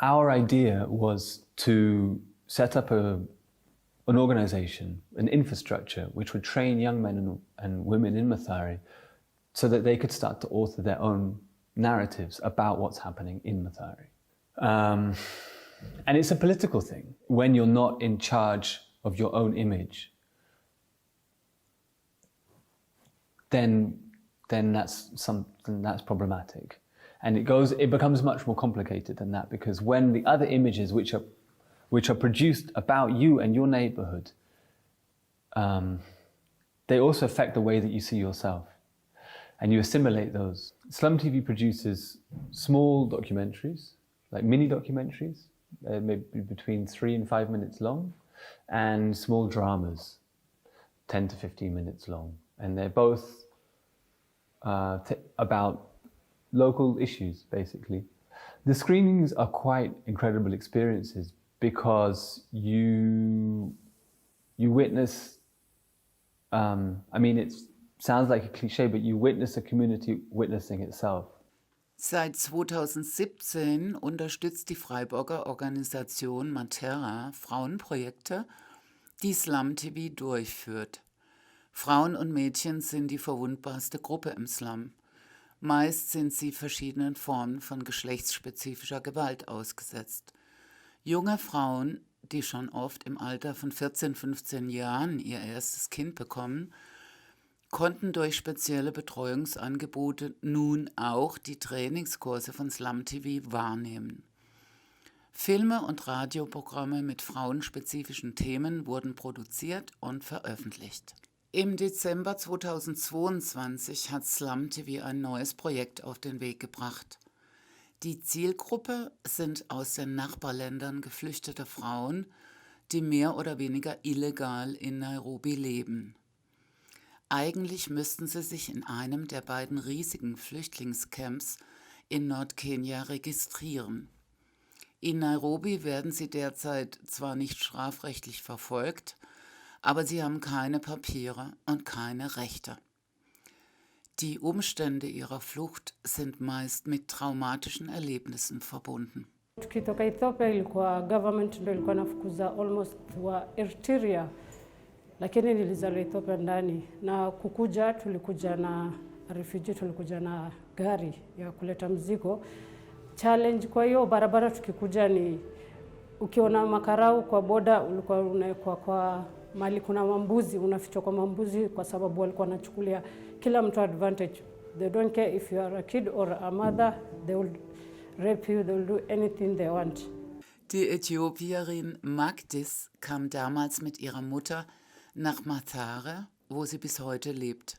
Our idea was to set up an organization, an infrastructure, which would train young men and women in Mathare so that they could start to author their own narratives about what's happening in Mathare. And it's a political thing. When you're not in charge of your own image, then that's something that's problematic. And it becomes much more complicated than that, because when the other images which are produced about you and your neighborhood, they also affect the way that you see yourself, and you assimilate those. Slum TV produces small documentaries, like mini documentaries, maybe between 3 and 5 minutes long, and small dramas, 10 to 15 minutes long. And they're both about local issues, basically. The screenings are quite incredible experiences because you witness, it sounds like a cliche, but you witness a community witnessing itself. Seit 2017 unterstützt die Freiburger Organisation Matera Frauenprojekte, die Slum TV durchführt. Frauen und Mädchen sind die verwundbarste Gruppe im Slum. Meist sind sie verschiedenen Formen von geschlechtsspezifischer Gewalt ausgesetzt. Junge Frauen, die schon oft im Alter von 14, 15 Jahren ihr erstes Kind bekommen, konnten durch spezielle Betreuungsangebote nun auch die Trainingskurse von Slum TV wahrnehmen. Filme und Radioprogramme mit frauenspezifischen Themen wurden produziert und veröffentlicht. Im Dezember 2022 hat Slum TV ein neues Projekt auf den Weg gebracht. Die Zielgruppe sind aus den Nachbarländern geflüchtete Frauen, die mehr oder weniger illegal in Nairobi leben. Eigentlich müssten sie sich in einem der beiden riesigen Flüchtlingscamps in Nordkenia registrieren. In Nairobi werden sie derzeit zwar nicht strafrechtlich verfolgt, aber sie haben keine Papiere und keine Rechte. Die Umstände ihrer Flucht sind meist mit traumatischen Erlebnissen verbunden. Tukitoka Ethiopia ilikuwa government ndio ilikuwa nafukuza almost wa Eritrea, lakini nilizaliwa Ethiopia ndani, na tulikuja na refugee, tulikuja na gari ya kuleta mzigo. Challenge kwa hiyo barabara tukikuja ni ukiona makarau kwa boda ulikuwa unaekwa kwa mali kuna mambuzi, unafichwa kwa mambuzi kwa sababu walikuwa wanachukulia kila mtu advantage. They don't care if you are a kid or a mother, they will rape you, they will do anything they want. Die Äthiopierin Magdis kam damals mit ihrer Mutter nach Mathare, wo sie bis heute lebt.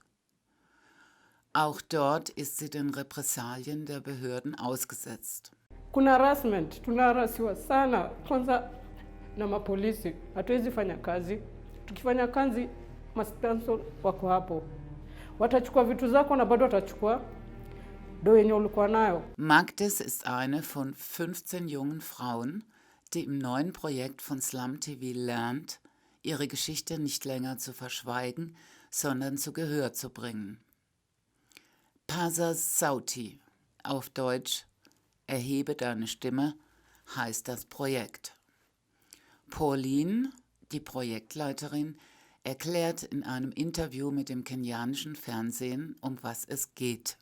Auch dort ist sie den Repressalien der Behörden ausgesetzt. Kuna harassment, tunarasiwa sana kwanza na mapolisi. Hatuwezi fanya kazi. Tukifanya kazi, mastanso wako hapo. Watachukua vitu zako na bado watachukua do yenye ulikuwa nayo. Magdis ist eine von 15 jungen Frauen, die im neuen Projekt von Slum TV lernt, ihre Geschichte nicht länger zu verschweigen, sondern zu Gehör zu bringen. Paza Sauti, auf Deutsch Erhebe deine Stimme, heißt das Projekt. Pauline, die Projektleiterin, erklärt in einem Interview mit dem kenianischen Fernsehen, um was es geht.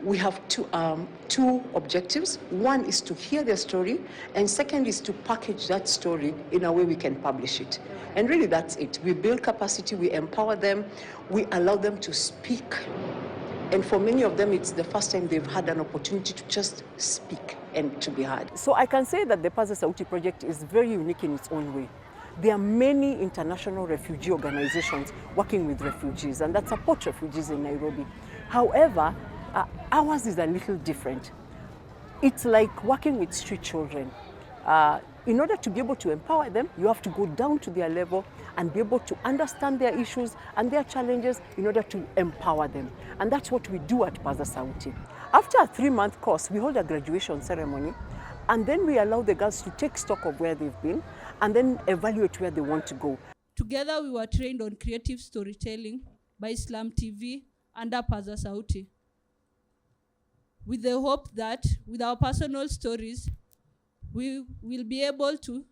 We have two objectives. One is to hear their story, and second is to package that story in a way we can publish it. And really that's it. We build capacity, we empower them, we allow them to speak. And for many of them, it's the first time they've had an opportunity to just speak and to be heard. So I can say that the Paza Sauti project is very unique in its own way. There are many international refugee organizations working with refugees and that support refugees in Nairobi. However, ours is a little different. It's like working with street children. In order to be able to empower them, you have to go down to their level and be able to understand their issues and their challenges in order to empower them. And that's what we do at Paza Sauti. After a 3-month course, we hold a graduation ceremony, and then we allow the girls to take stock of where they've been and then evaluate where they want to go. Together we were trained on creative storytelling by Slum TV under Paza Sauti, with the hope that with our personal stories, we will be able to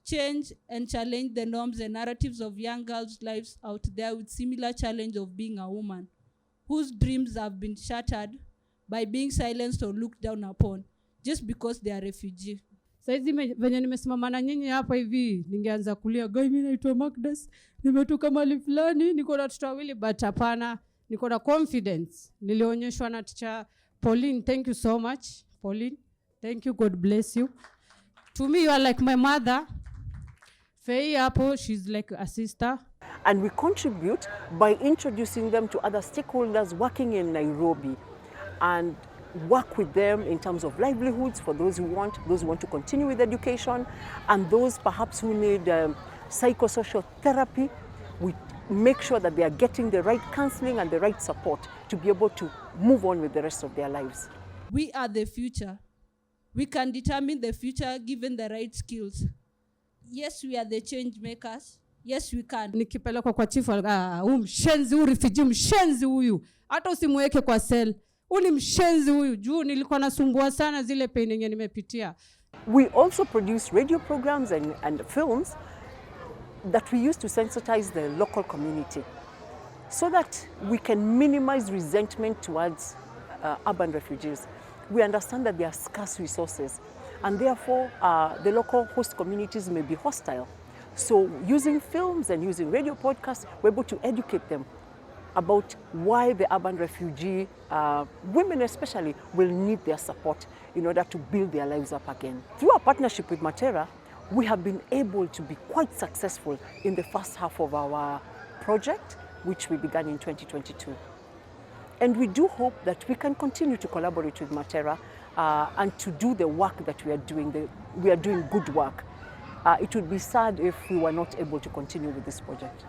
change and challenge the norms and narratives of young girls' lives out there with similar challenge of being a woman, whose dreams have been shattered by being silenced or looked down upon just because they are refugee. Saizi venye nimesimama na nyinyi hapa hivi ningeanza kulia, "Guy, mimi naitwa Magdas, nimetoka mahali fulani, niko na watoto wawili," but hapana, niko na confidence. Nilionyeshwa na teacher Pauline. Thank you so much, Pauline. Thank you, God bless you. To me, you are like my mother. Faye hapo, she's like a sister. And we contribute by introducing them to other stakeholders working in Nairobi and work with them in terms of livelihoods for those who want to continue with education, and those perhaps who need psychosocial therapy. We make sure that they are getting the right counseling and the right support to be able to move on with the rest of their lives. We are the future. We can determine the future given the right skills. Yes, we are the change makers. Yes, we can. Nikipelekwa kwa chief, mshenzi huyu, refugee mshenzi huyu, hata usimweke kwa cell. Uni mshenzi huyu, juu nilikuwa nasumbua sana zile pain yenye nimepitia. We also produce radio programs and films that we use to sensitize the local community so that we can minimize resentment towards urban refugees. We understand that there are scarce resources, and therefore the local host communities may be hostile. So using films and using radio podcasts, we're able to educate them about why the urban refugee, women especially, will need their support in order to build their lives up again. Through our partnership with Matera, we have been able to be quite successful in the first half of our project, which we began in 2022. And we do hope that we can continue to collaborate with Matera and to do the work that we are doing. We are doing good work. It would be sad if we were not able to continue with this project.